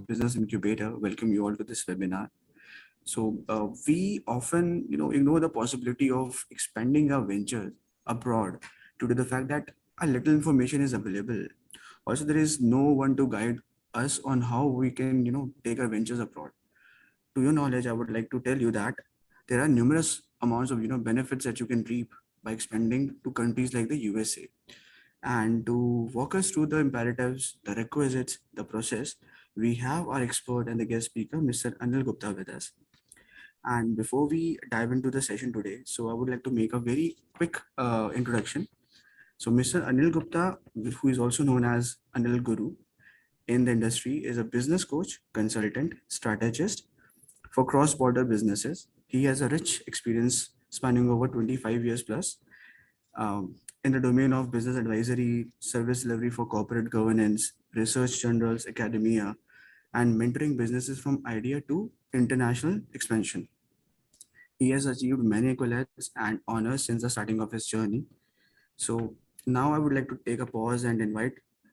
Business Incubator welcome you all to this webinar. So we often, ignore the possibility of expanding our ventures abroad due to the fact that a little information is available. Also, there is no one to guide us on how we can, take our ventures abroad. To your knowledge, I would like to tell you that there are numerous amounts of, benefits that you can reap by expanding to countries like the USA. And to walk us through the imperatives, the requisites, the process, we have our expert and the guest speaker, Mr. Anil Gupta, with us. And before we dive into the session today, so I would like to make a very quick introduction. So, Mr. Anil Gupta, who is also known as Anil Guru in the industry, is a business coach, consultant, strategist for cross border businesses. He has a rich experience spanning over 25 years plus in the domain of business advisory, service delivery for corporate governance, research journals, academia, and mentoring businesses from idea to international expansion. He has achieved many accolades and honors since the starting of his journey. So now I would like to take a pause and invite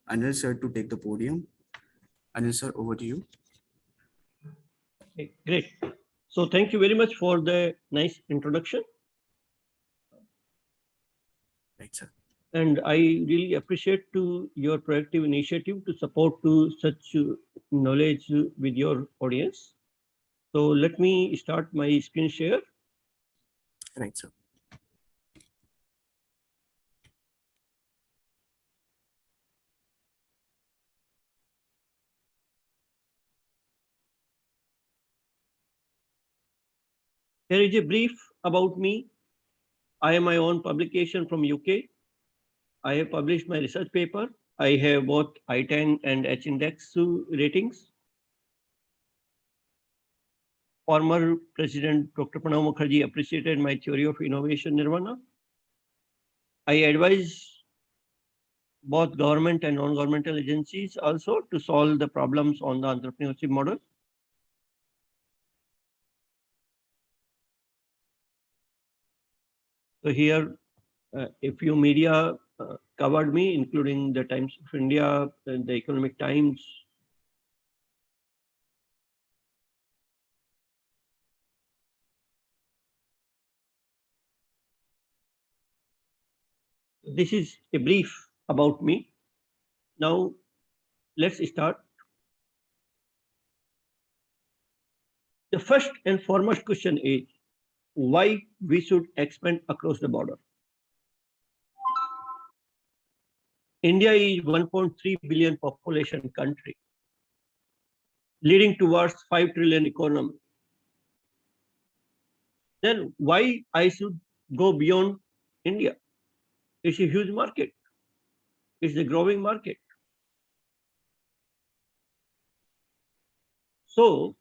Anil sir to take the podium. Anil sir, over to you. Okay, great. So thank you very much for the nice introduction. Right, sir. And I really appreciate to your proactive initiative to support to such knowledge with your audience. So let me start my screen share. Right, sir. Here is a brief about me. I am my own publication from UK. I have published my research paper. I have both I10 and H-index ratings. Former President Dr. Pranab Mukherjee appreciated my theory of innovation nirvana. I advise both government and non-governmental agencies also to solve the problems on the entrepreneurship model. So here, a few media covered me, including the Times of India and the Economic Times. This is a brief about me. Now, let's start. The first and foremost question is why we should expand across the border. India is 1.3 billion population country, leading towards 5 trillion economy. Then why I should go beyond India? It's a huge market. It's a growing market. So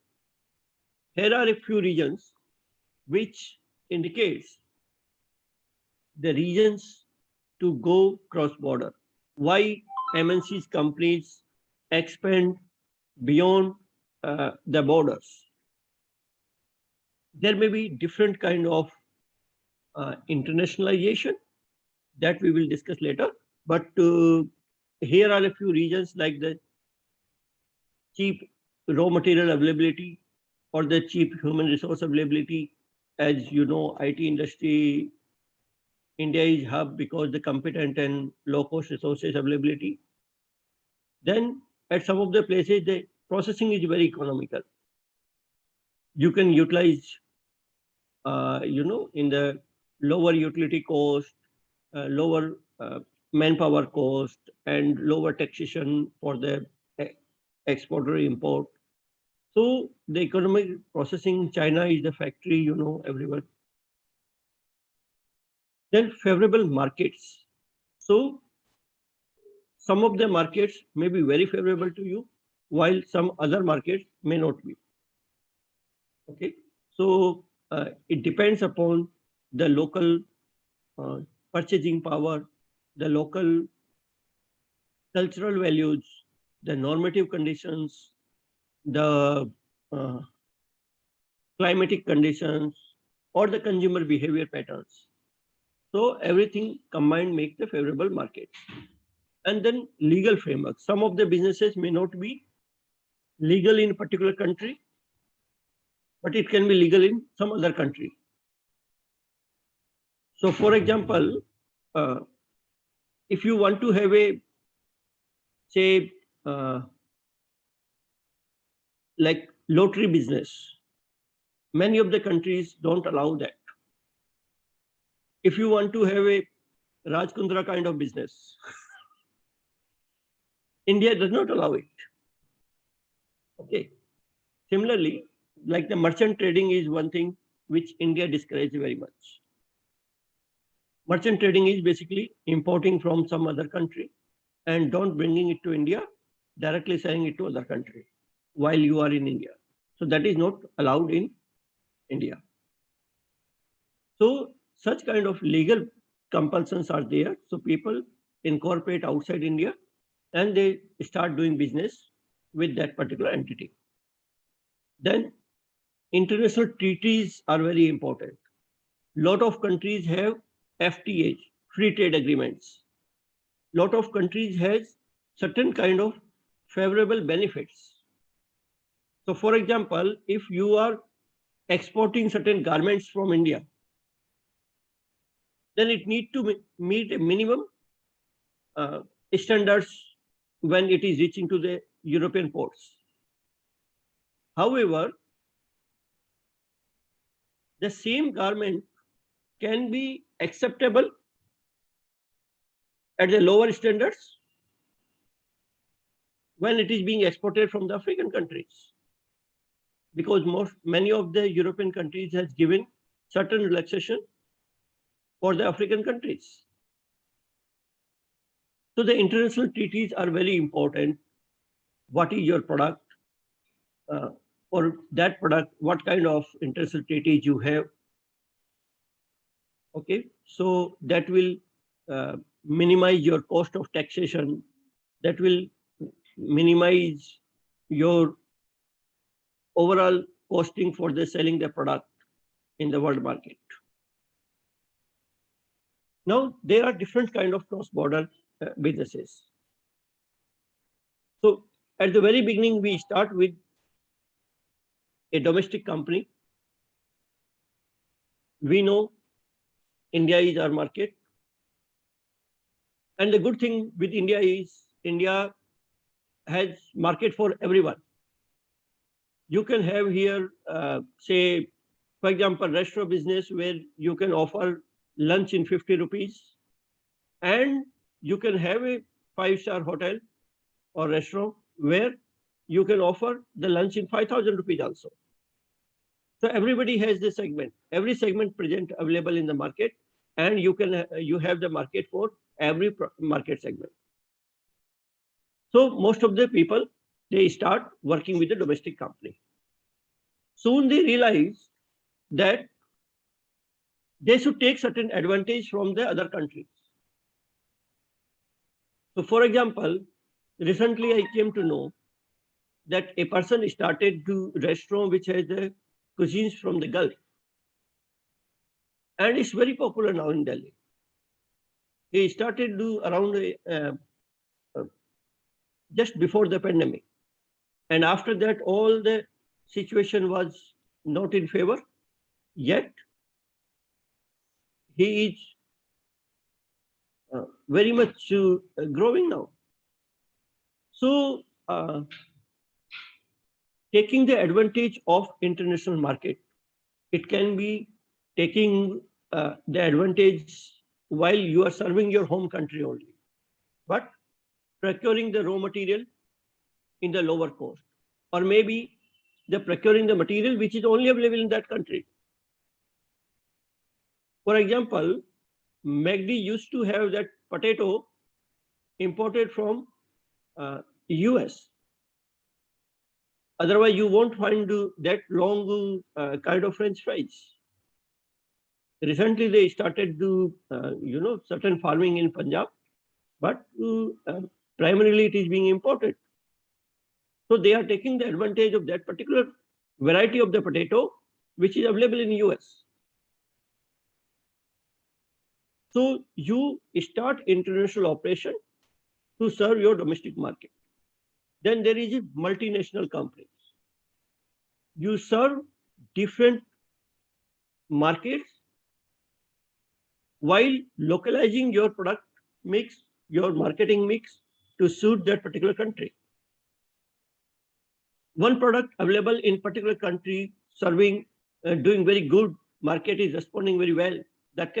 here are a few regions which indicates the reasons to go cross-border. Why MNCs companies expand beyond the borders. There may be different kind of internationalization that we will discuss later, but here are a few reasons like the cheap raw material availability or the cheap human resource availability. As you know, IT industry, India is hub because the competent and low-cost resources availability. Then at some of the places, the processing is very economical. You can utilize, in the lower utility cost, lower manpower cost, and lower taxation for the export or import. So the economic processing, China is the factory, everywhere. Then favorable markets. So some of the markets may be very favorable to you, while some other markets may not be. Okay, so it depends upon the local purchasing power, the local cultural values, the normative conditions, the climatic conditions, or the consumer behavior patterns. So everything combined makes the favorable market. And then legal framework. Some of the businesses may not be legal in a particular country, but it can be legal in some other country. So, for example, if you want to have a, say, like lottery business, many of the countries don't allow that. If you want to have a Raj Kundra kind of business, India does not allow it. Okay. Similarly, like the merchant trading is one thing which India discourages very much. Merchant trading is basically importing from some other country and don't bringing it to India, directly selling it to other country while you are in India. So that is not allowed in India. So such kind of legal compulsions are there. So people incorporate outside India and they start doing business with that particular entity. Then international treaties are very important. Lot of countries have FTAs, free trade agreements. Lot of countries has certain kind of favorable benefits. So for example, if you are exporting certain garments from India, then it need to meet a minimum standards when it is reaching to the European ports. However, the same garment can be acceptable at the lower standards when it is being exported from the African countries, because many of the European countries has given certain relaxation for the African countries. So the international treaties are very important. What is your product? For that product, what kind of international treaties you have? Okay, so that will minimize your cost of taxation. That will minimize your overall costing for the selling the product in the world market. Now, there are different kind of cross-border businesses. So at the very beginning, we start with a domestic company. We know India is our market. And the good thing with India is India has market for everyone. You can have here, say, for example, restaurant business where you can offer lunch in 50 rupees, and you can have a 5-star hotel or restaurant where you can offer the lunch in 5,000 rupees also. So everybody has this segment. Every segment present available in the market, and you have the market for every market segment. So most of the people, they start working with the domestic company. Soon they realize that they should take certain advantage from the other countries. So for example, recently I came to know that a person started to restaurant which has the cuisines from the Gulf. And it's very popular now in Delhi. He started to around just before the pandemic. And after that, all the situation was not in favor, yet he is very much growing now. So taking the advantage of international market, it can be taking the advantage while you are serving your home country only, but procuring the raw material in the lower cost, or maybe the procuring the material which is only available in that country. For example, McD used to have that potato imported from US. Otherwise, you won't find that long kind of French fries. Recently, they started to, certain farming in Punjab, but primarily it is being imported. So they are taking the advantage of that particular variety of the potato, which is available in US. So you start international operation to serve your domestic market. Then there is a multinational company. You serve different markets while localizing your product mix, your marketing mix to suit that particular country. One product available in particular country serving, doing very good, market is responding very well, that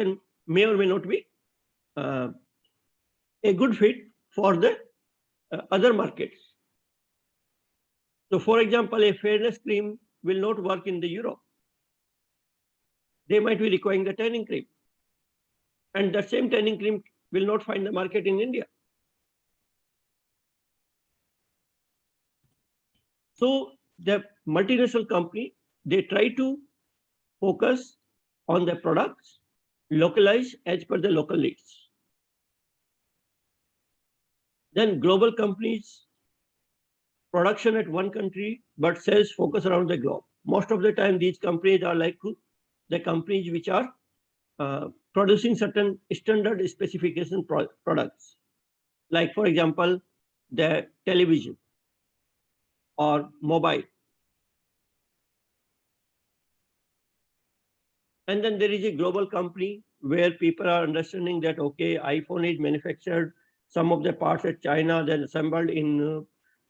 may or may not be a good fit for the other markets. So for example, a fairness cream will not work in the Europe. They might be requiring the tanning cream. And that same tanning cream will not find the market in India. So the multinational company, they try to focus on the products, localize as per the local needs. Then global companies, production at one country, but sales focus around the globe. Most of the time, these companies are like the companies which are producing certain standard specification products. Like for example, the television or mobile. And then there is a global company where people are understanding that, okay, iPhone is manufactured, some of the parts at China, then assembled in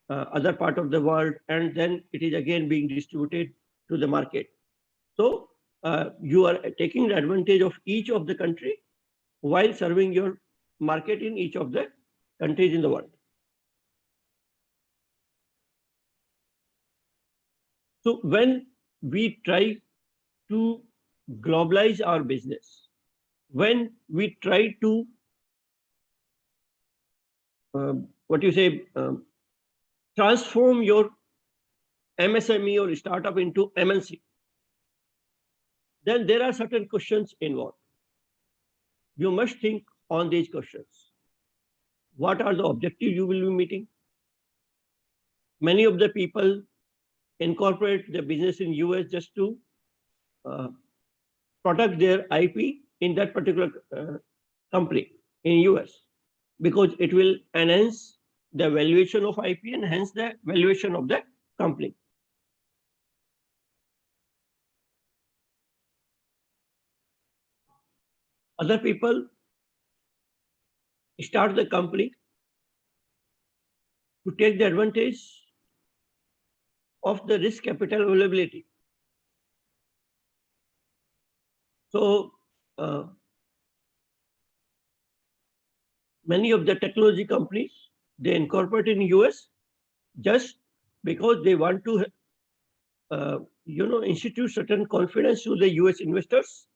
other part of the world, and then it is again being distributed to the market. So you are taking advantage of each of the country while serving your market in each of the countries in the world. So when we try to globalize our business, when we try to transform your MSME or startup into MNC, then there are certain questions involved. You must think on these questions. What are the objectives you will be meeting? Many of the people incorporate the business in US just to protect their IP in that particular company in US, because it will enhance the valuation of IP and hence the valuation of the company. Other people start the company to take the advantage of the risk capital availability. So many of the technology companies, they incorporate in US just because they want to institute certain confidence to the US investors,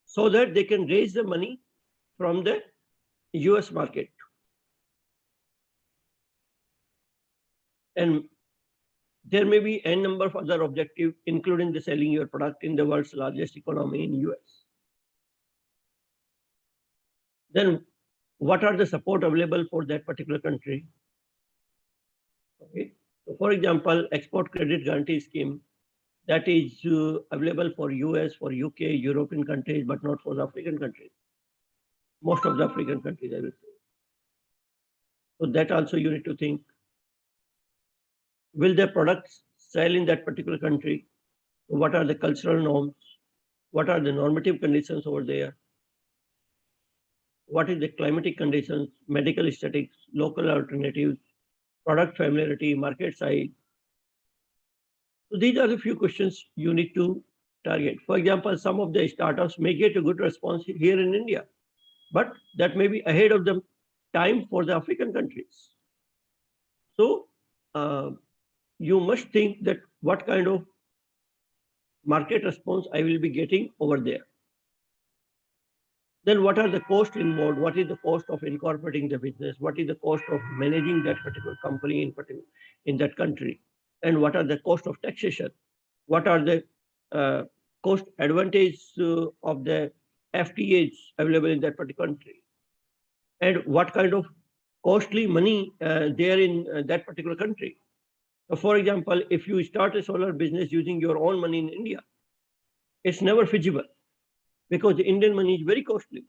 so that they can raise the money from the US market. And there may be n number of other objectives, including the selling your product in the world's largest economy in US. Then what are the support available for that particular country? Okay. So for example, export credit guarantee scheme, that is available for US, for UK, European countries, but not for the African countries. Most of the African countries, I will say. So that also you need to think. Will the products sell in that particular country? What are the cultural norms? What are the normative conditions over there? What is the climatic conditions, medical statistics, local alternatives, product familiarity, market size? So these are the few questions you need to target. For example, some of the startups may get a good response here in India, but that may be ahead of the time for the African countries. So you must think that what kind of market response I will be getting over there. Then what are the costs involved? What is the cost of incorporating the business? What is the cost of managing that particular company in that country? And what are the cost of taxation? What are the cost advantage of the FTAs available in that particular country? And what kind of costly money there in that particular country? So for example, if you start a solar business using your own money in India, it's never feasible because the Indian money is very costly.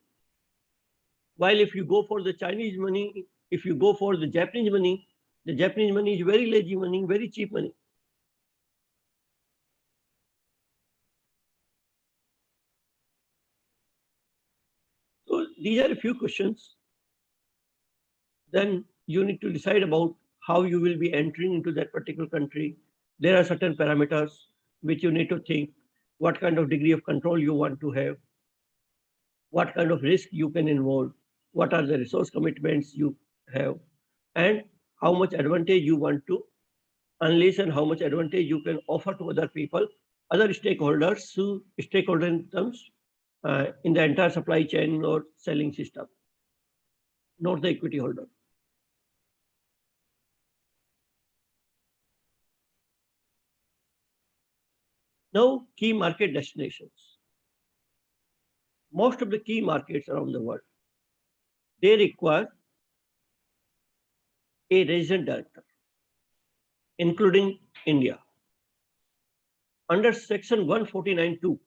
While if you go for the Chinese money if you go for the Japanese money is very lazy money, very cheap money. So these are a few questions. Then you need to decide about how you will be entering into that particular country. There are certain parameters which you need to think, what kind of degree of control you want to have, what kind of risk you can involve, what are the resource commitments you have, and how much advantage you want to unleash and how much advantage you can offer to other people, other stakeholders, stakeholder in terms in the entire supply chain or selling system, not the equity holder. Now, key market destinations. Most of the key markets around the world, they require a resident director, including India. Under Section 149(2)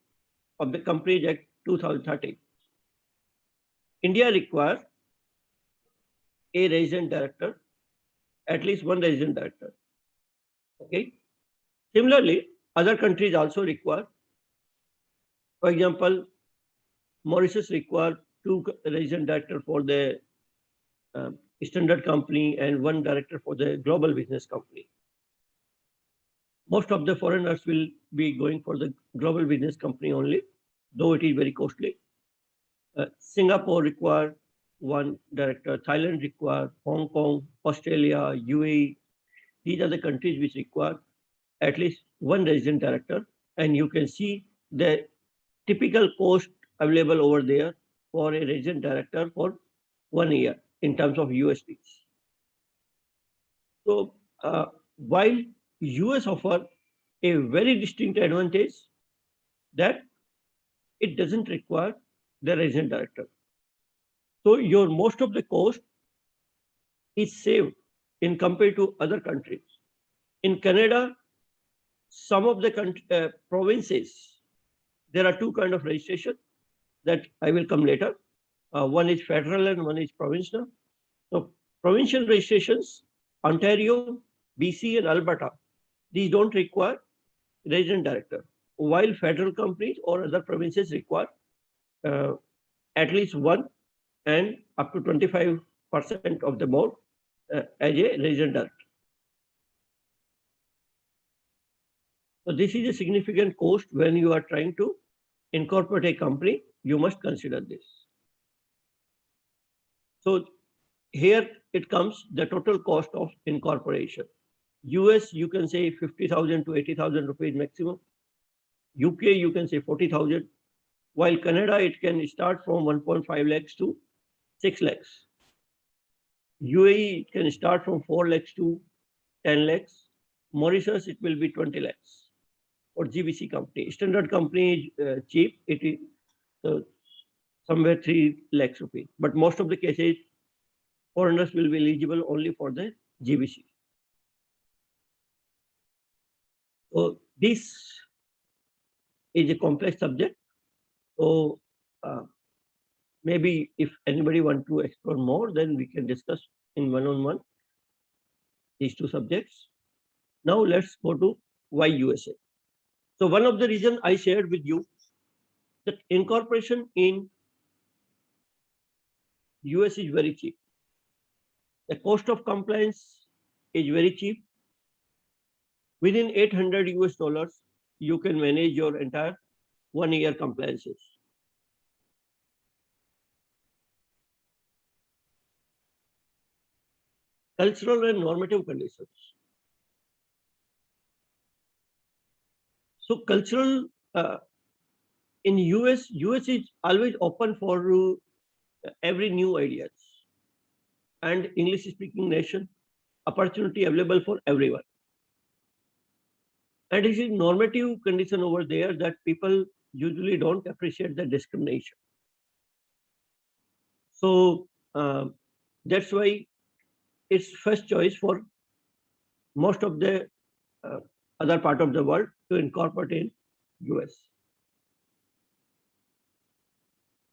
of the Companies Act 2013, India requires a resident director, at least one resident director. Okay. Similarly, other countries also require. For example, Mauritius require 2 resident directors for the standard company and 1 director for the global business company. Most of the foreigners will be going for the global business company only, though it is very costly. Singapore require 1 director, Thailand require, Hong Kong, Australia, UAE. These are the countries which require at least 1 resident director, and you can see the typical cost available over there for a resident director for 1 year in terms of USDs. So while US offer a very distinct advantage that it doesn't require the resident director. So your most of the cost is saved in compared to other countries. In Canada, some of the provinces, there are 2 kinds of registration that I will come later. One is federal and one is provincial. So provincial registrations, Ontario, BC and Alberta, these don't require resident director, while federal companies or other provinces require at least 1 and up to 25% of the board as a resident director. So this is a significant cost when you are trying to incorporate a company. You must consider this. So here it comes the total cost of incorporation. US, you can say 50,000 to 80,000 rupees maximum. UK, you can say 40,000. While Canada, it can start from 1.5 lakhs to 6 lakhs. UAE, it can start from 4 lakhs to 10 lakhs. Mauritius, it will be 20 lakhs. Or GBC company. Standard company is cheap. It is somewhere 3 lakhs rupees. But most of the cases, foreigners will be eligible only for the GBC. So this is a complex subject. So maybe if anybody want to explore more, then we can discuss in one-on-one these 2 subjects. Now let's go to why USA. So one of the reasons I shared with you that incorporation in US is very cheap. The cost of compliance is very cheap. Within $800 you can manage your entire 1 year compliances. Cultural and normative conditions. So cultural in US is always open for every new ideas, and English speaking nation, opportunity available for everyone. And it is normative condition over there that people usually don't appreciate the discrimination. So that's why it's first choice for most of the other part of the world to incorporate in US.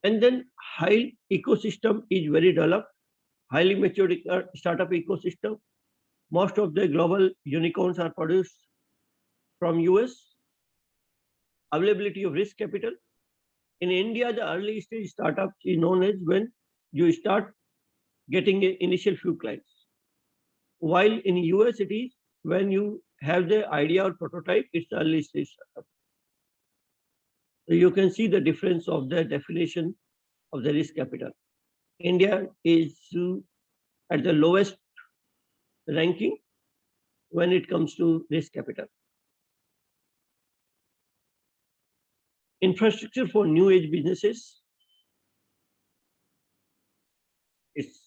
And then high ecosystem is very developed highly matured startup ecosystem. Most of the global unicorns are produced from US. Availability of risk capital. In India, the early stage startup is known as when you start getting an initial few clients. While in US, it is when you have the idea or prototype, it's the early stage startup. So you can see the difference of the definition of the risk capital. India is at the lowest ranking when it comes to risk capital. Infrastructure for new age businesses is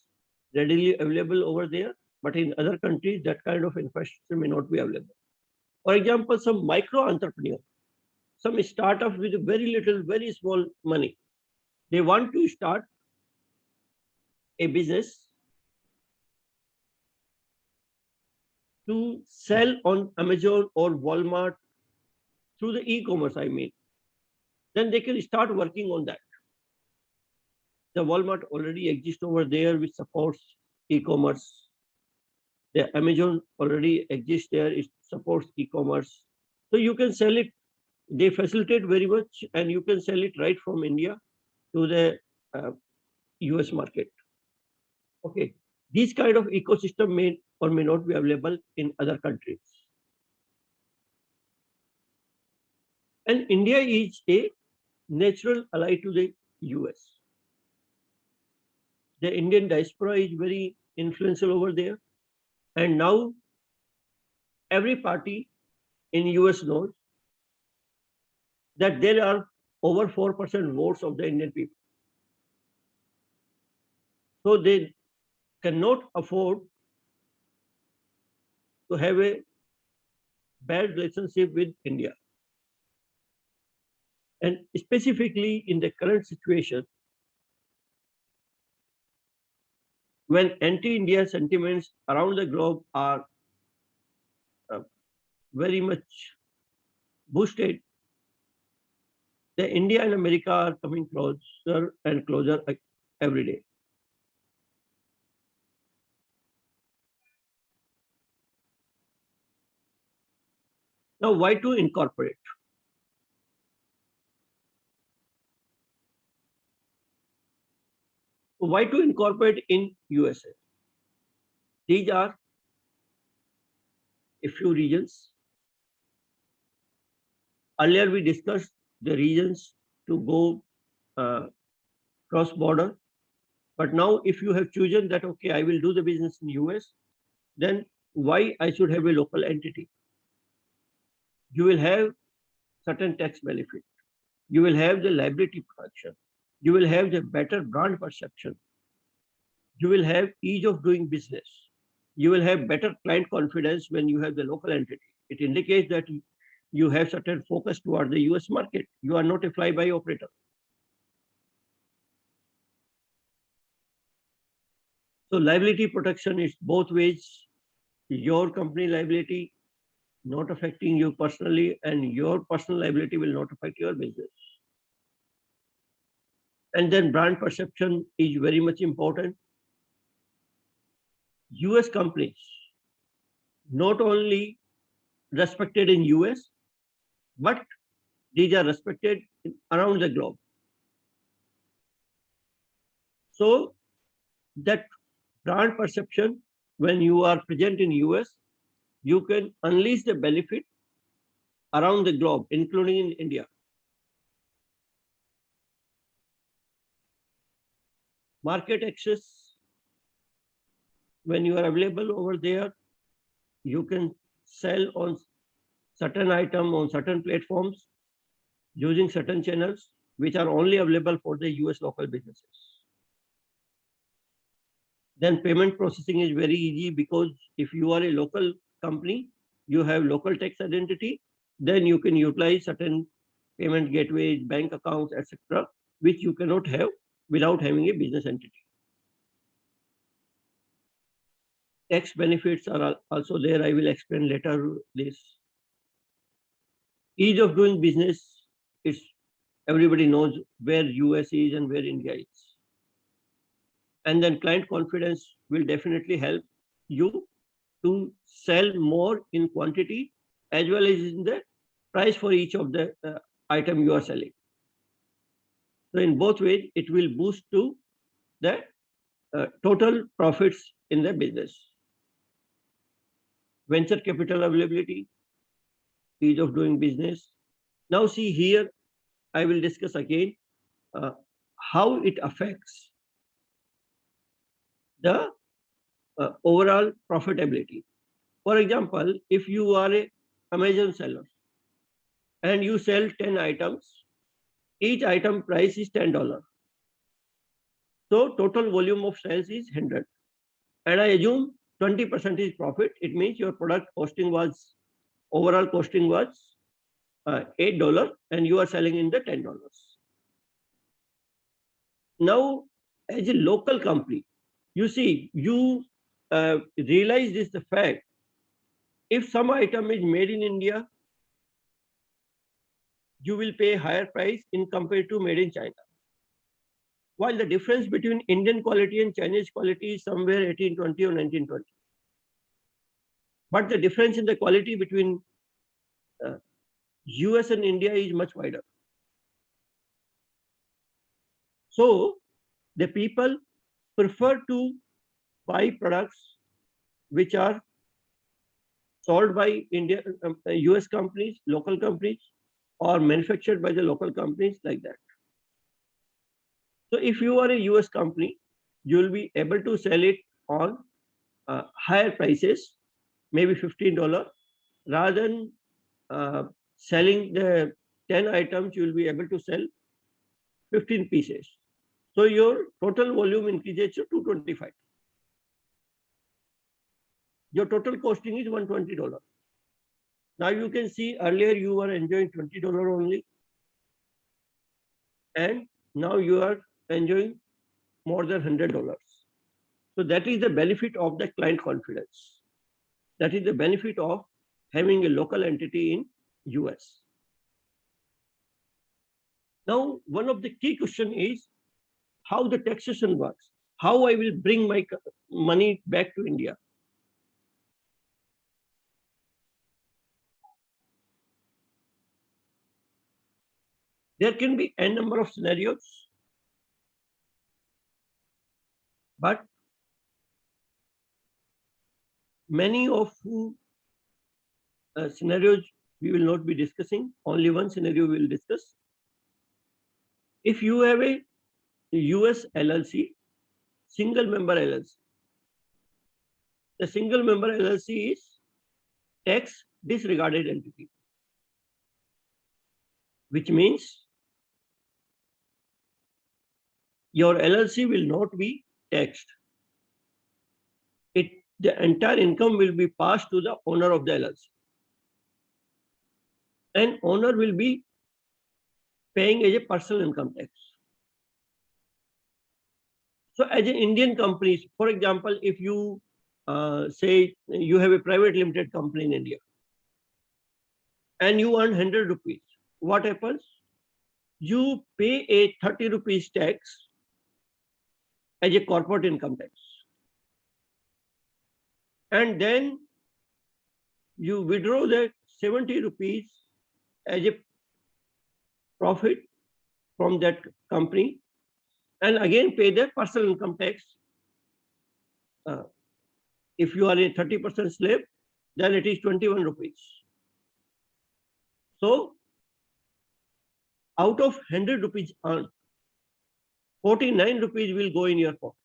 readily available over there, but in other countries, that kind of infrastructure may not be available. For example, some micro entrepreneur, some startup with very little, very small money, they want to start a business to sell on Amazon or Walmart through the e-commerce, I mean, then they can start working on that. The Walmart already exists over there, which supports e-commerce. The Amazon already exists there, it supports e-commerce. So you can sell it, they facilitate very much, and you can sell it right from India to the US market. Okay, these kind of ecosystem may or may not be available in other countries. And India is a natural ally to the US. The Indian diaspora is very influential over there. And now every party in US knows that there are over 4% votes of the Indian people. So they cannot afford to have a bad relationship with India. And specifically in the current situation, when anti-India sentiments around the globe are very much boosted, the India and America are coming closer and closer every day. Now, why to incorporate? Why to incorporate in USA? These are a few reasons. Earlier we discussed the reasons to go cross-border. But now if you have chosen that, okay, I will do the business in US, then why I should have a local entity? You will have certain tax benefit. You will have the liability protection. You will have the better brand perception. You will have ease of doing business. You will have better client confidence when you have the local entity. It indicates that you have certain focus toward the US market. You are not a fly-by operator. So liability protection is both ways. Your company liability not affecting you personally, and your personal liability will not affect your business. And then brand perception is very much important. US companies not only respected in US, but these are respected around the globe. So that brand perception, when you are present in US, you can unleash the benefit around the globe, including in India. Market access, when you are available over there, you can sell on certain item on certain platforms using certain channels, which are only available for the US local businesses. Then payment processing is very easy, because if you are a local company, you have local tax identity, then you can utilize certain payment gateways, bank accounts, etc., which you cannot have without having a business entity. Tax benefits are also there. I will explain later this. Ease of doing business is, everybody knows where US is and where India is. And then client confidence will definitely help you to sell more in quantity as well as in the price for each of the item you are selling. So in both ways, it will boost to the total profits in the business. Venture capital availability, ease of doing business. Now see here, I will discuss again how it affects the overall profitability. For example, if you are a Amazon seller and you sell 10 items, each item price is $10. So total volume of sales is 100. And I assume 20% is profit. It means your product costing was, overall costing was $8 and you are selling in the $10. Now, as a local company, you see, you realize this the fact, if some item is made in India, you will pay higher price in compared to made in China. While the difference between Indian quality and Chinese quality is somewhere 1820 or 1920. But the difference in the quality between US and India is much wider. So the people prefer to buy products which are sold by US companies, local companies, or manufactured by the local companies like that. So if you are a US company, you will be able to sell it on higher prices, maybe $15, rather than selling the 10 items, you will be able to sell 15 pieces. So your total volume increases to 225. Your total costing is $120. Now you can see earlier you were enjoying $20 only, and now you are enjoying more than $100. So that is the benefit of the client confidence. That is the benefit of having a local entity in US. Now, one of the key question is how the taxation works. How I will bring my money back to India. There can be a number of scenarios, but many of scenarios we will not be discussing. Only one scenario we will discuss. If you have a US LLC, single member LLC, the single member LLC is tax disregarded entity, which means your LLC will not be taxed. The entire income will be passed to the owner of the LLC. And owner will be paying as a personal income tax. So as an Indian companies, for example, if you say you have a private limited company in India and you earn 100 rupees, what happens? You pay a 30 rupees tax as a corporate income tax. And then you withdraw that 70 rupees as a profit from that company and again pay the personal income tax. If you are a 30% slave, then it is 21 rupees. So out of 100 rupees earned, 49 rupees will go in your pocket.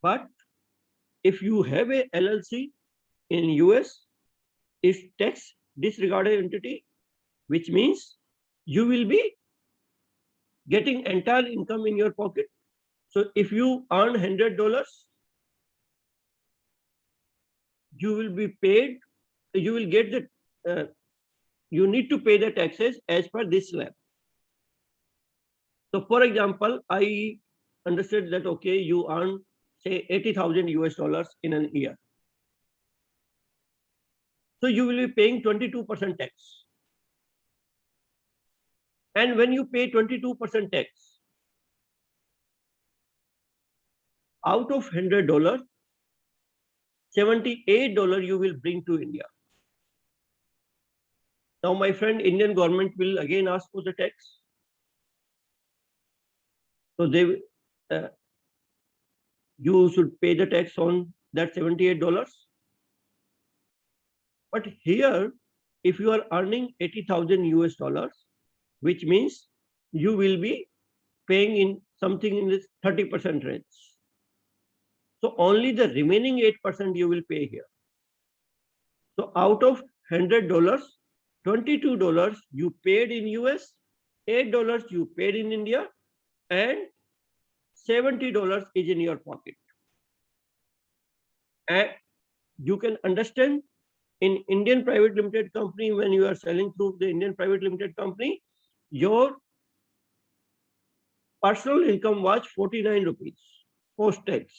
But if you have a LLC in US, it's tax disregarded entity, which means you will be getting entire income in your pocket. So if you earn $100, you will be paid, you will get the, you need to pay the taxes as per this slab. So for example, I understood that, okay, you earn say 80,000 US dollars in a year. So you will be paying 22% tax. And when you pay 22% tax, out of $100, $78 you will bring to India. Now, my friend, Indian government will again ask for the tax. So you should pay the tax on that $78. But here, if you are earning 80,000 US dollars, which means you will be paying in something in this 30% range. So only the remaining 8% you will pay here. So out of $100, $22 you paid in US, $8 you paid in India, and $70 is in your pocket. And you can understand in Indian private limited company, when you are selling through the Indian private limited company, your personal income was 49 rupees post tax.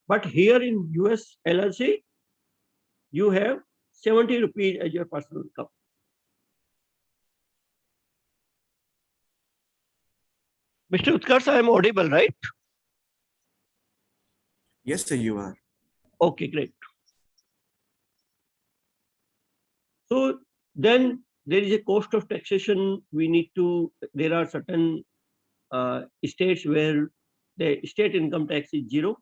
But here in US LLC, you have 70 rupees as your personal income. Mr. Utkarsh, I am audible, right? Yes, sir, you are. Okay, great. So then there is a cost of taxation. There are certain states where the state income tax is 0.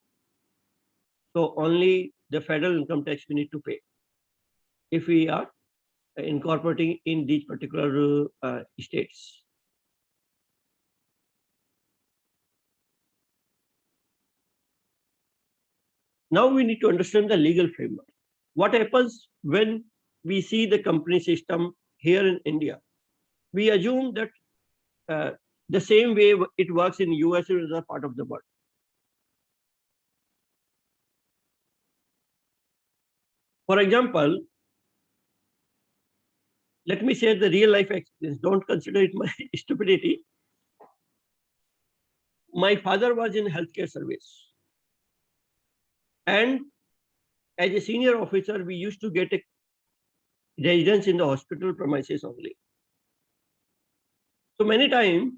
So only the federal income tax we need to pay if we are incorporating in these particular states. Now we need to understand the legal framework. What happens when we see the company system here in India? We assume that the same way it works in US or other part of the world. For example, let me share the real life experience. Don't consider it my stupidity. My father was in healthcare service. And as a senior officer, we used to get a residence in the hospital premises only. So many times,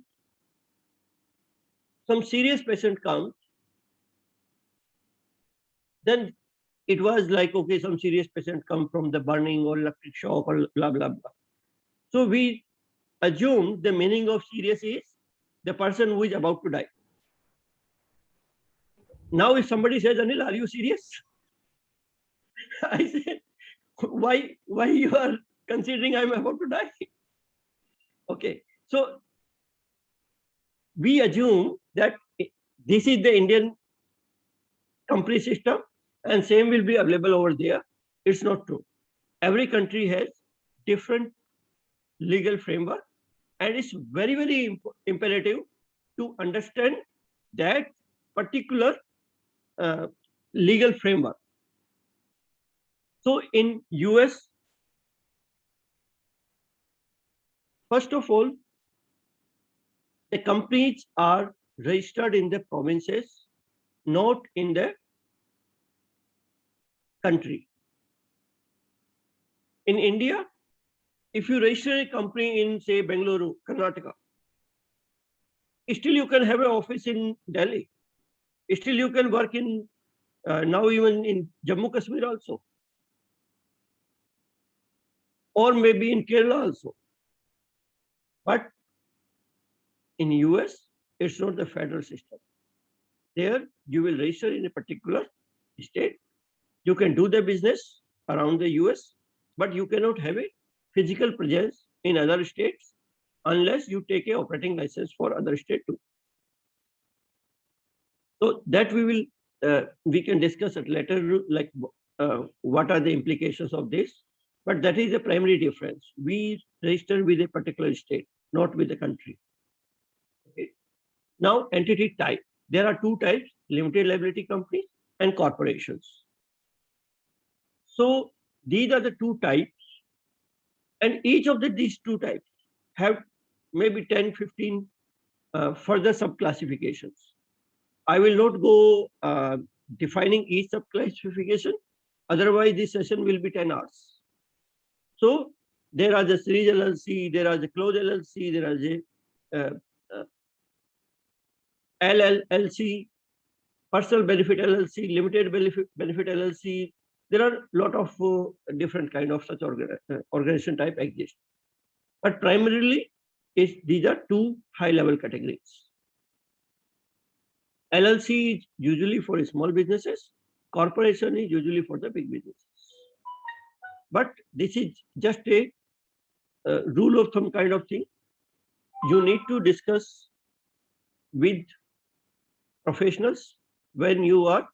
some serious patient comes, then it was like, okay, some serious patient come from the burning or electric shock or blah, blah, blah. So we assume the meaning of serious is the person who is about to die. Now, if somebody says, Anil, are you serious? I said, why you are considering I'm about to die? Okay, so we assume that this is the Indian company system and same will be available over there. It's not true. Every country has different legal framework, and it's very, very imperative to understand that particular legal framework. So in US, first of all, the companies are registered in the provinces, not in the country. In India, if you register a company in, say, Bengaluru, Karnataka, still you can have an office in Delhi. Still you can work in, now even in Jammu Kashmir also. Or maybe in Kerala also. But in US, it's not the federal system. There, you will register in a particular state. You can do the business around the US, but you cannot have a physical presence in other states unless you take a operating license for other state too. So that we can discuss it later, like what are the implications of this. But that is the primary difference. We register with a particular state, not with the country. Okay. Now, entity type. There are two types: limited liability companies and corporations. So these are the two types, and each of these two types have maybe 10, 15 further subclassifications. I will not go defining each subclassification, otherwise this session will be 10 hours. So there are the series LLC, there are the closed LLC, there are the LLC, personal benefit LLC, limited benefit LLC. There are a lot of different kind of such organization type exist. But primarily, these are two high-level categories. LLC is usually for small businesses. Corporation is usually for the big businesses. But this is just a rule of thumb kind of thing. You need to discuss with professionals when you are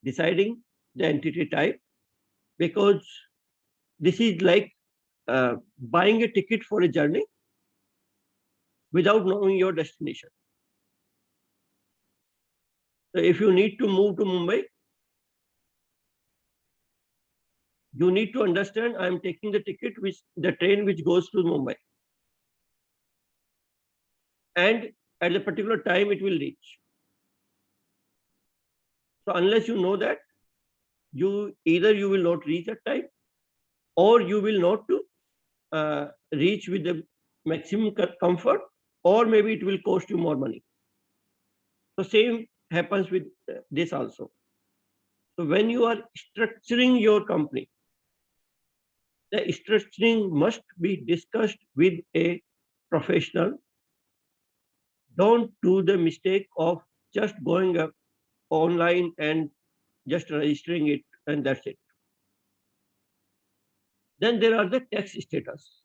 deciding the entity type, because this is like buying a ticket for a journey without knowing your destination. So if you need to move to Mumbai, you need to understand I am taking the ticket, the train which goes to Mumbai. And at a particular time it will reach. So unless you know that, either you will not reach at time, or you will not reach with the maximum comfort, or maybe it will cost you more money. So same happens with this also. So when you are structuring your company, the structuring must be discussed with a professional. Don't do the mistake of just going up online and just registering it and that's it. Then there are the tax status.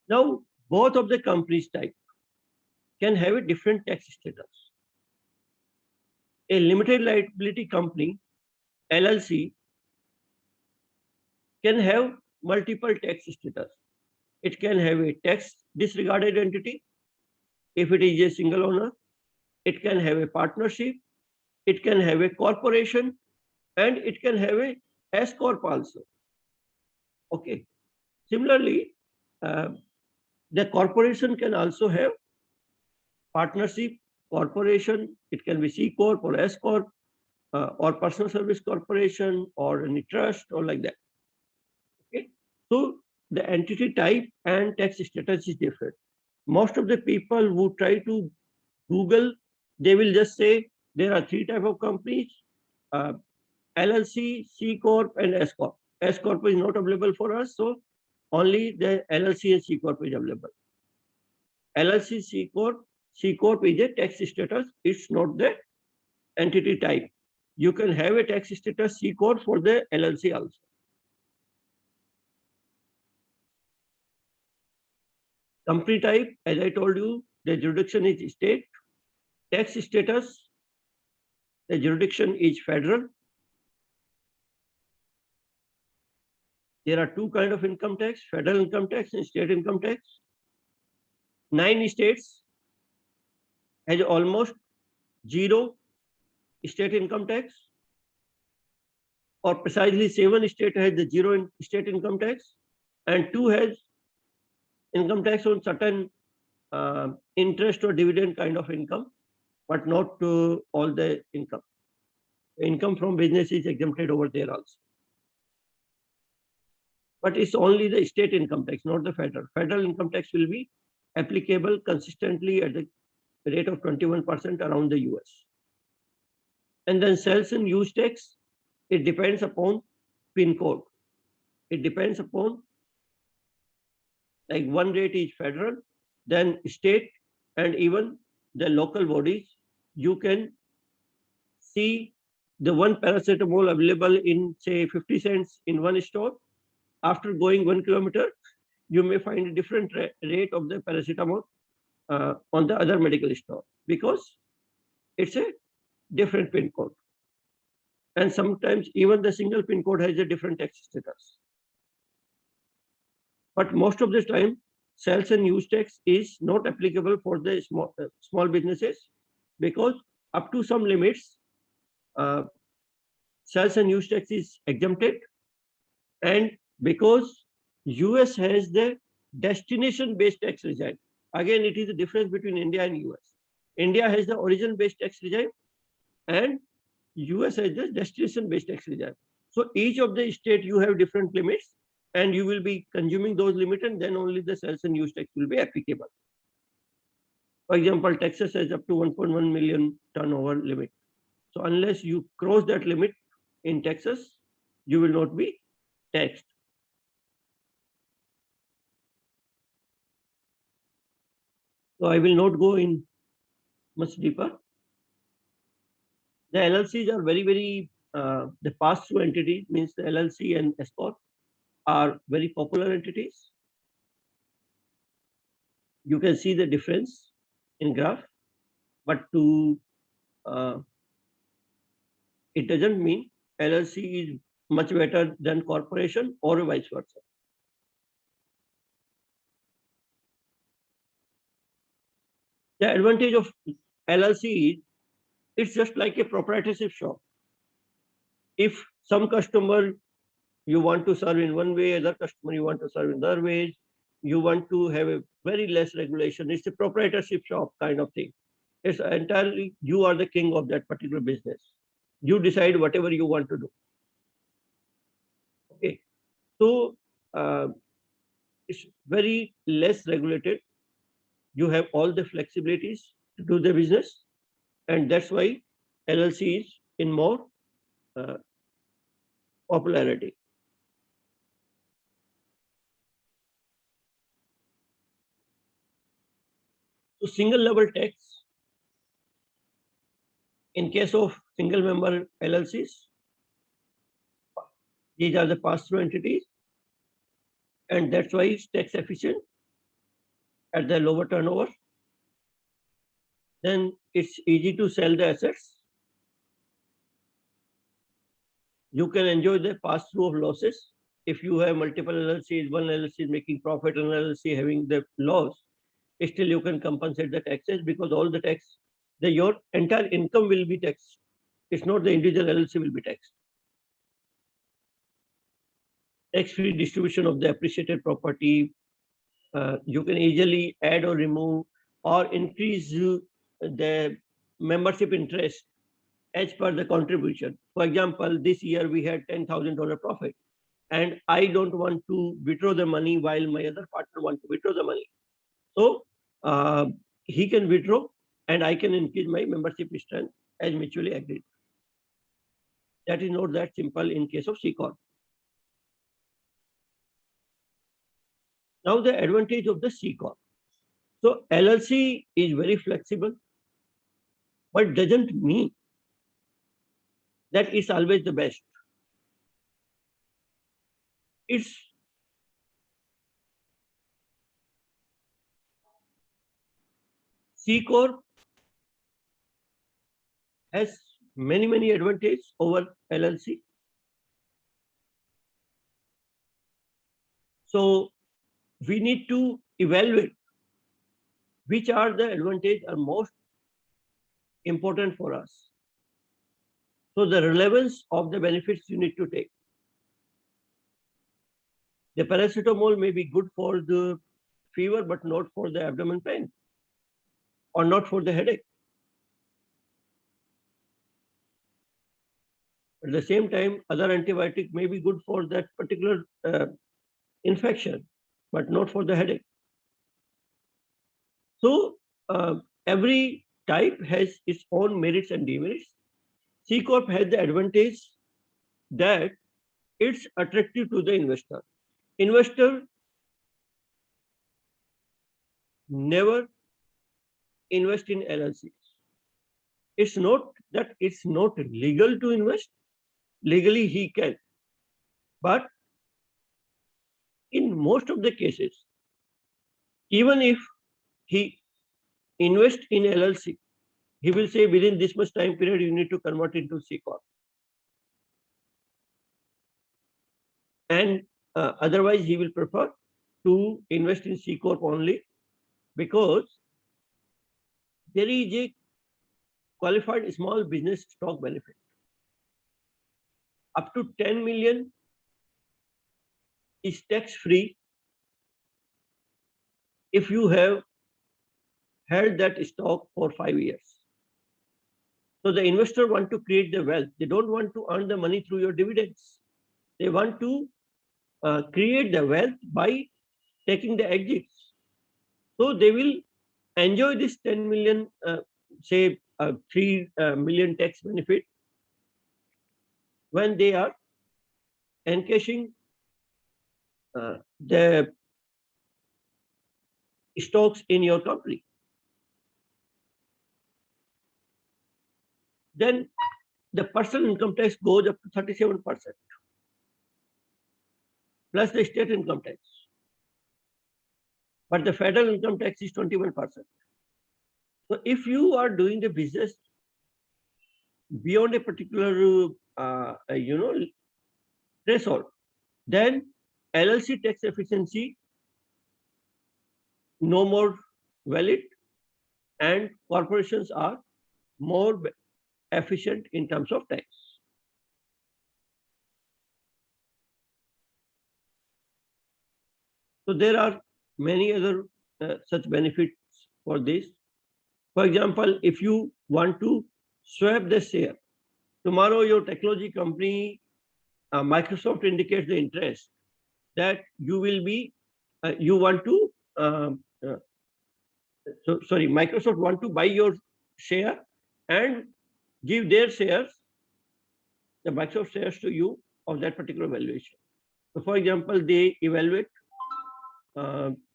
Now, both of the companies type can have a different tax status. A limited liability company, LLC, can have multiple tax status. It can have a tax disregarded entity if it is a single owner. It can have a partnership. It can have a corporation, and it can have a S corp also. Okay. Similarly, the corporation can also have partnership, corporation. It can be C corp or S corp, or personal service corporation, or any trust, or like that. Okay. So the entity type and tax status is different. Most of the people who try to Google, they will just say there are three types of companies: LLC, C corp, and S corp. S corp is not available for us, so only the LLC and C corp is available. LLC, C corp is a tax status. It's not the entity type. You can have a tax status C corp for the LLC also. Company type, as I told you, the jurisdiction is state. Tax status, the jurisdiction is federal. There are two kinds of income tax: federal income tax and state income tax. 9 states has almost zero state income tax, or precisely 7 states has the zero state income tax, and 2 has income tax on certain interest or dividend kind of income, but not to all the income. Income from business is exempted over there also. But it's only the state income tax, not the federal. Federal income tax will be applicable consistently at the rate of 21% around the US. And then sales and use tax, it depends upon PIN code. It depends upon, like one rate is federal, then state, and even the local bodies. You can see the one paracetamol available in, say, 50 cents in one store. After going 1 kilometer, you may find a different rate of the paracetamol on the other medical store, because it's a different PIN code. And sometimes even the single PIN code has a different tax status. But most of the time, sales and use tax is not applicable for the small businesses, because up to some limits, sales and use tax is exempted. And because US has the destination-based tax regime. Again, it is the difference between India and US. India has the origin-based tax regime, and US has the destination-based tax regime. So each of the state you have different limits, and you will be consuming those limits, and then only the sales and use tax will be applicable. For example, Texas has up to 1.1 million turnover limit. So unless you cross that limit in Texas, you will not be taxed. So I will not go in much deeper. The LLCs are very, the pass-through entity means the LLC and S Corp are very popular entities. You can see the difference in graph, but it doesn't mean LLC is much better than corporation or vice versa. The advantage of LLC is it's just like a proprietorship shop. If some customer you want to serve in one way, other customer you want to serve in other ways, you want to have a very less regulation. It's a proprietorship shop kind of thing. It's entirely, you are the king of that particular business. You decide whatever you want to do. Okay. So it's very less regulated. You have all the flexibilities to do the business. And that's why LLC is in more popularity. So single level tax, in case of single member LLCs, these are the pass-through entities, and that's why it's tax efficient at the lower turnover. Then it's easy to sell the assets. You can enjoy the pass-through of losses. If you have multiple LLCs, one LLC is making profit, another LLC having the loss, still you can compensate the taxes because all the tax, your entire income will be taxed. It's not the individual LLC will be taxed. Tax-free distribution of the appreciated property. You can easily add or remove or increase the membership interest as per the contribution. For example, this year we had $10,000 profit, and I don't want to withdraw the money while my other partner wants to withdraw the money. So he can withdraw, and I can increase my membership strength as mutually agreed. That is not that simple in case of C Corp. Now the advantage of the C Corp. So LLC is very flexible, but doesn't mean that it's always the best. It's C Corp has many advantages over LLC. So we need to evaluate which are the advantages are most important for us. So the relevance of the benefits you need to take. The paracetamol may be good for the fever, but not for the abdomen pain or not for the headache. At the same time, other antibiotic may be good for that particular infection, but not for the headache. So every type has its own merits and demerits. C Corp has the advantage that it's attractive to the investor. Investor never invest in LLCs. It's not that it's not legal to invest. Legally, he can. But in most of the cases, even if he invests in LLC, he will say within this much time period, you need to convert into C Corp. And otherwise, he will prefer to invest in C Corp only because there is a qualified small business stock benefit. Up to 10 million is tax-free if you have held that stock for 5 years. So the investor want to create the wealth. They don't want to earn the money through your dividends. They want to create the wealth by taking the exits. So they will enjoy this 10 million, say 3 million tax benefit when they are encashing the stocks in your company. Then the personal income tax goes up to 37% plus the state income tax. But the federal income tax is 21%. So if you are doing the business beyond a particular threshold, then LLC tax efficiency no more valid, and corporations are more efficient in terms of tax. So there are many other such benefits for this. For example, if you want to swap the share, tomorrow your technology company, Microsoft indicates the interest that you will be, you want to, Microsoft want to buy your share and give their shares, the Microsoft shares to you of that particular valuation. So for example, they evaluate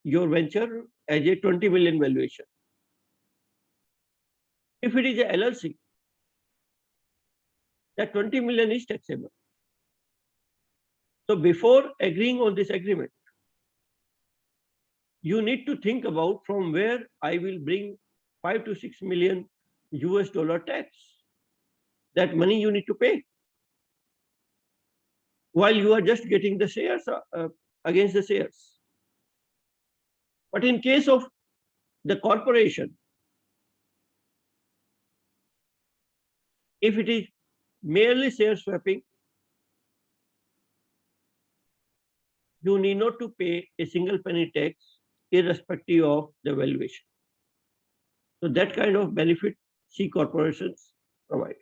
your venture as a 20 million valuation. If it is a LLC, that 20 million is taxable. So before agreeing on this agreement, you need to think about from where I will bring 5 to 6 million US dollar tax. That money you need to pay while you are just getting the shares against the shares. But in case of the corporation, if it is merely share swapping, you need not to pay a single penny tax irrespective of the valuation. So that kind of benefit C corporations provide.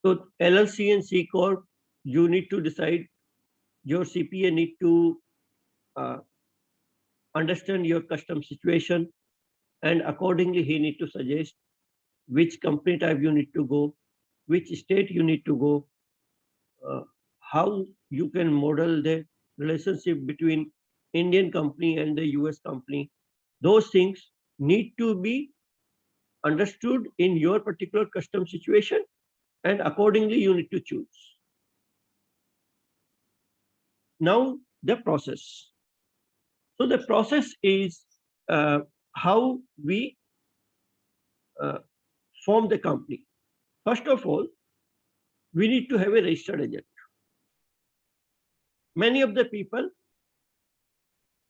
So LLC and C corp, you need to decide, your CPA need to understand your custom situation, and accordingly he need to suggest which company type you need to go, which state you need to go, how you can model the relationship between Indian company and the US company. Those things need to be understood in your particular custom situation, and accordingly you need to choose. Now the process. So the process is how we form the company. First of all, we need to have a registered agent. Many of the people,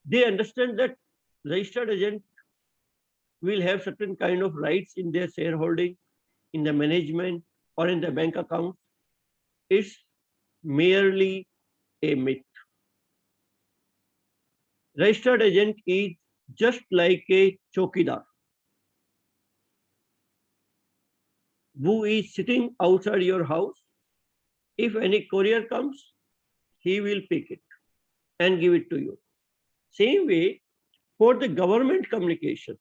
they understand that registered agent will have certain kind of rights in their shareholding, in the management, or in the bank account. It's merely a myth. Registered agent is just like a chokidar who is sitting outside your house. If any courier comes, he will pick it and give it to you. Same way, for the government communication,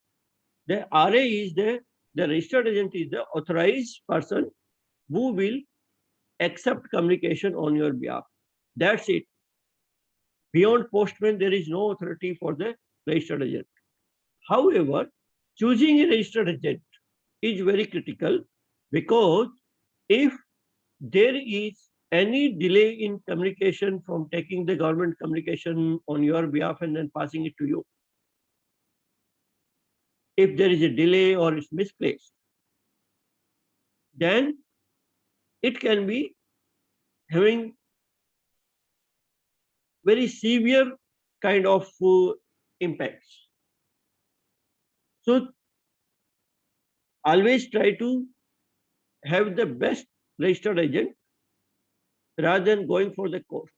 the RA is the registered agent is the authorized person who will accept communication on your behalf. That's it. Beyond postman, there is no authority for the registered agent. However, choosing a registered agent is very critical, because if there is any delay in communication from taking the government communication on your behalf and then passing it to you, if there is a delay or it's misplaced, then it can be having very severe kind of impacts. So always try to have the best registered agent rather than going for the cost.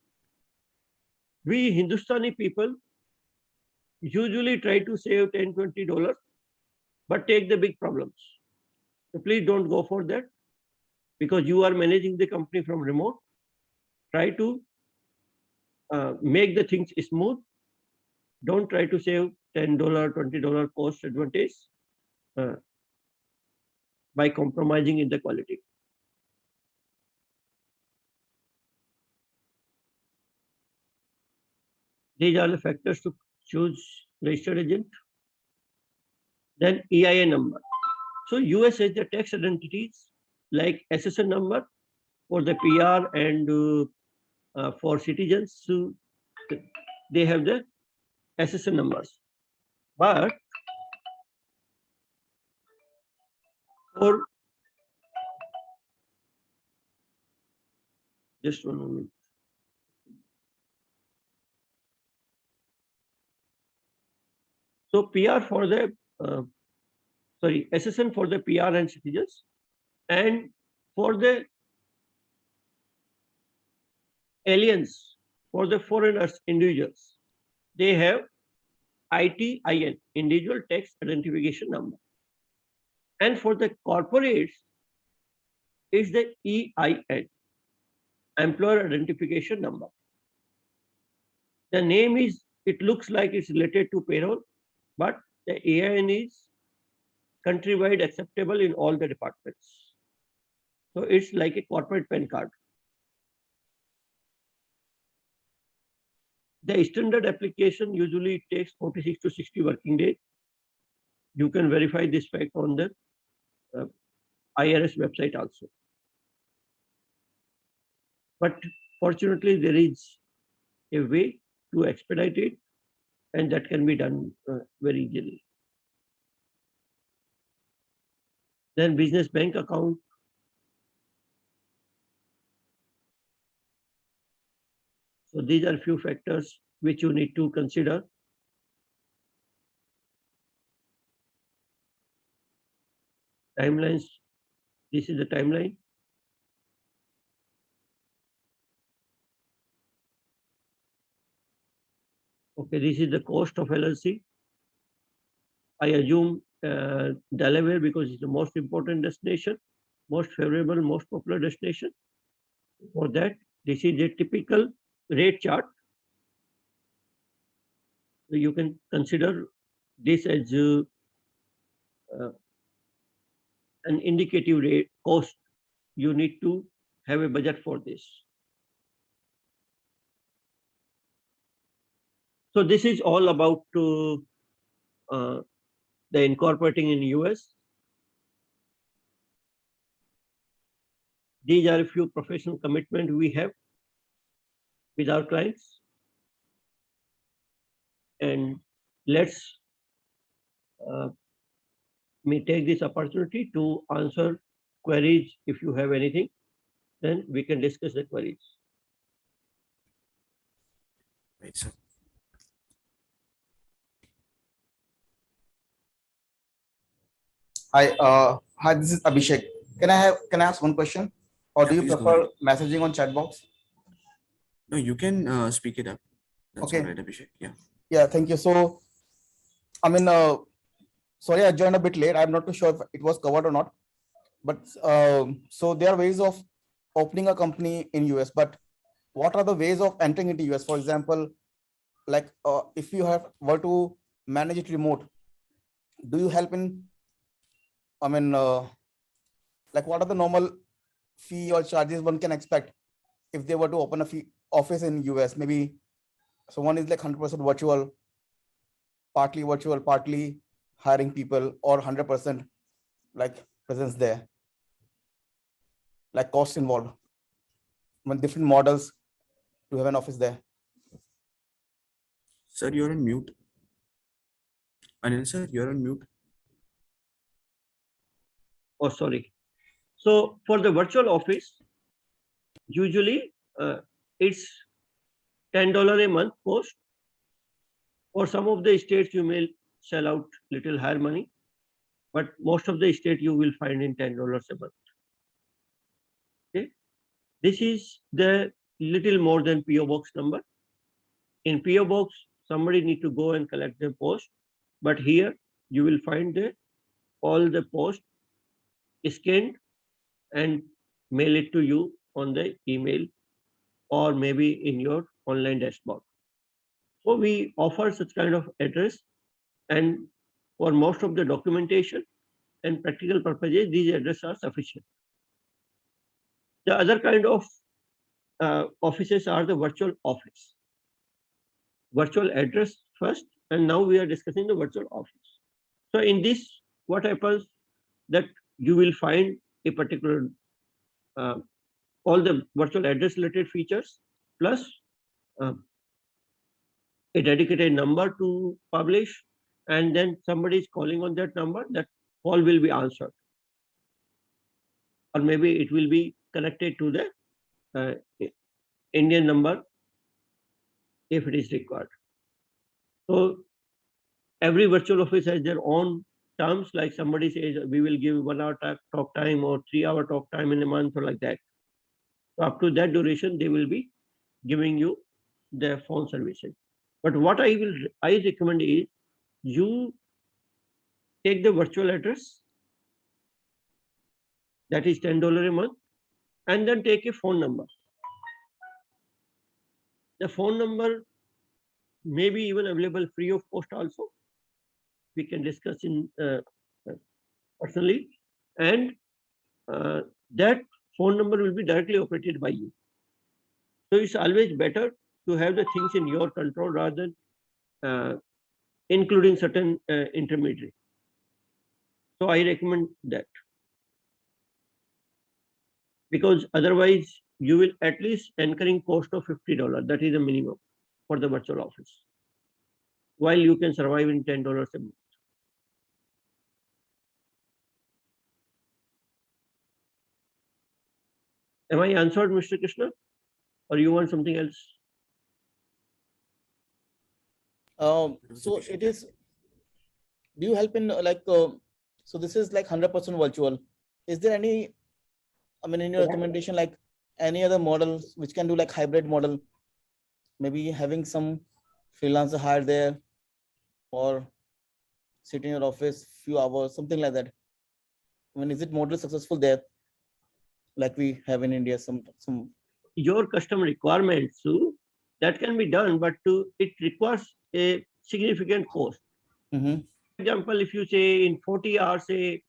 We Hindustani people usually try to save $10, $20, but take the big problems. So please don't go for that, because you are managing the company from remote. Try to make the things smooth. Don't try to save $10, $20 cost advantage by compromising in the quality. These are the factors to choose registered agent. Then EIN number. So US has the tax identities like SSN number for the PR and for citizens. So they have the SSN numbers. But for just 1 moment. So PR for the SSN for the PR and citizens, and for the aliens, for the foreigners, individuals, they have ITIN, individual tax identification number. And for the corporates, is the EIN, employer identification number. The name is, it looks like it's related to payroll, but the EIN is countrywide acceptable in all the departments. So it's like a corporate PAN card. The standard application usually takes 46 to 60 working days. You can verify this fact on the IRS website also. But fortunately, there is a way to expedite it, and that can be done very easily. Then business bank account. So these are few factors which you need to consider. Timelines. This is the timeline. Okay, this is the cost of LLC. I assume Delaware, because it's the most important destination, most favorable, most popular destination. For that, this is a typical rate chart. So you can consider this as an indicative rate cost. You need to have a budget for this. So this is all about the incorporating in US. These are a few professional commitments we have with our clients. And let's me take this opportunity to answer queries. If you have anything, then we can discuss the queries. Right, sir. Hi, this is Abhishek. Can I ask one question, or Yeah, do you please go prefer ahead. messaging on chat box? No, you can speak it up. That's Okay. all right, Abhishek. Yeah. Yeah, thank you. So, I mean, sorry, I joined a bit late. I'm not too sure if it was covered or not. But so there are ways of opening a company in US. But what are the ways of entering into US? For example, like if you were to manage it remote, do you help in? I mean, like what are the normal fee or charges one can expect if they were to open a office in US? Maybe so one is like 100% virtual, partly hiring people, or 100% like presence there, like costs involved, when different models to have an office there. Sir, you're on mute. Anil sir, you're on mute. Oh, sorry. So for the virtual office, usually it's $10 a month cost. For some of the states, you may sell out little higher money, but most of the state you will find in $10 a month. Okay, this is the little more than PO box number. In PO box, somebody need to go and collect the post, but here you will find all the post scanned and mail it to you on the email, or maybe in your online dashboard. So we offer such kind of address, and for most of the documentation and practical purposes, these addresses are sufficient. The other kind of offices are the virtual office. Virtual address first, and now we are discussing the virtual office. So in this, what happens that you will find a particular all the virtual address related features plus a dedicated number to publish, and then somebody is calling on that number, that call will be answered. Or maybe it will be connected to the Indian number if it is required. So every virtual office has their own terms, like somebody says we will give 1 hour talk time or 3 hour talk time in a month or like that. So up to that duration, they will be giving you their phone services. But what I recommend is you take the virtual address, that is $10 a month, and then take a phone number. The phone number may be even available free of cost also. We can discuss in personally, and that phone number will be directly operated by you. So it's always better to have the things in your control rather than including certain intermediary. So I recommend that, because otherwise you will at least incurring cost of $50. That is the minimum for the virtual office, while you can survive in $10 a month. Am I answered, Mr. Krishna, or you want something else? So it is, do you help in so this is like 100% virtual. Is there any, I mean, in your recommendation, like any other models which can do like hybrid model, maybe having some freelancer hired there or sit in your office few hours, something like that? I mean, is it model successful there like we have in India? Some Your customer requirements, so that can be done, but it requires a significant cost. Mm-hmm. For example, if you say in 40 hours a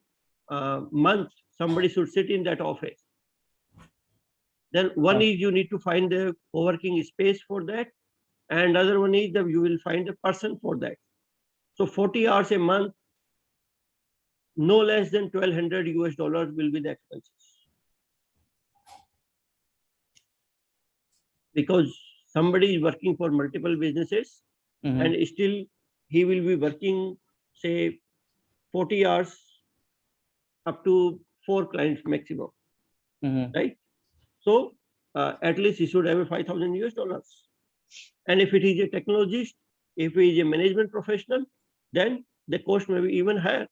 month, somebody should sit in that office, then one is you need to find the co-working space for that, and other one is that you will find a person for that. So 40 hours a month, no less than $1,200 will be the expenses. Because somebody is working for multiple businesses, Mm-hmm. and still he will be working, say, 40 hours up to 4 clients maximum, Mm-hmm. right? So at least he should have a $5,000. And if it is a technologist, if he is a management professional, then the cost may be even higher.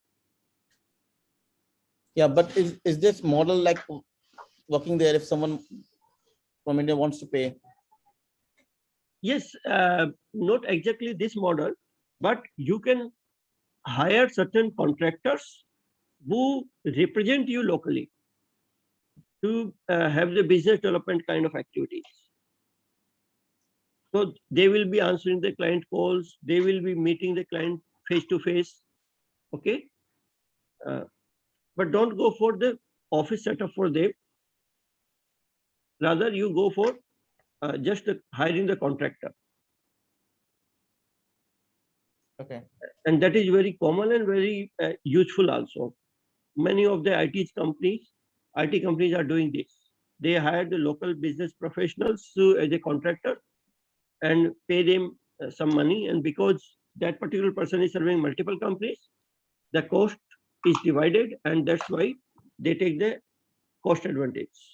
Yeah, but is this model like working there if someone from India wants to pay? Yes, not exactly this model, but you can hire certain contractors who represent you locally to have the business development kind of activities. So they will be answering the client calls, they will be meeting the client face to face, okay? But don't go for the office setup for them. Rather, you go for just hiring the contractor. Okay. And that is very common and very useful also. Many of the IT companies are doing this. They hire the local business professionals as a contractor and pay them some money. And because that particular person is serving multiple companies, the cost is divided, and that's why they take the cost advantage.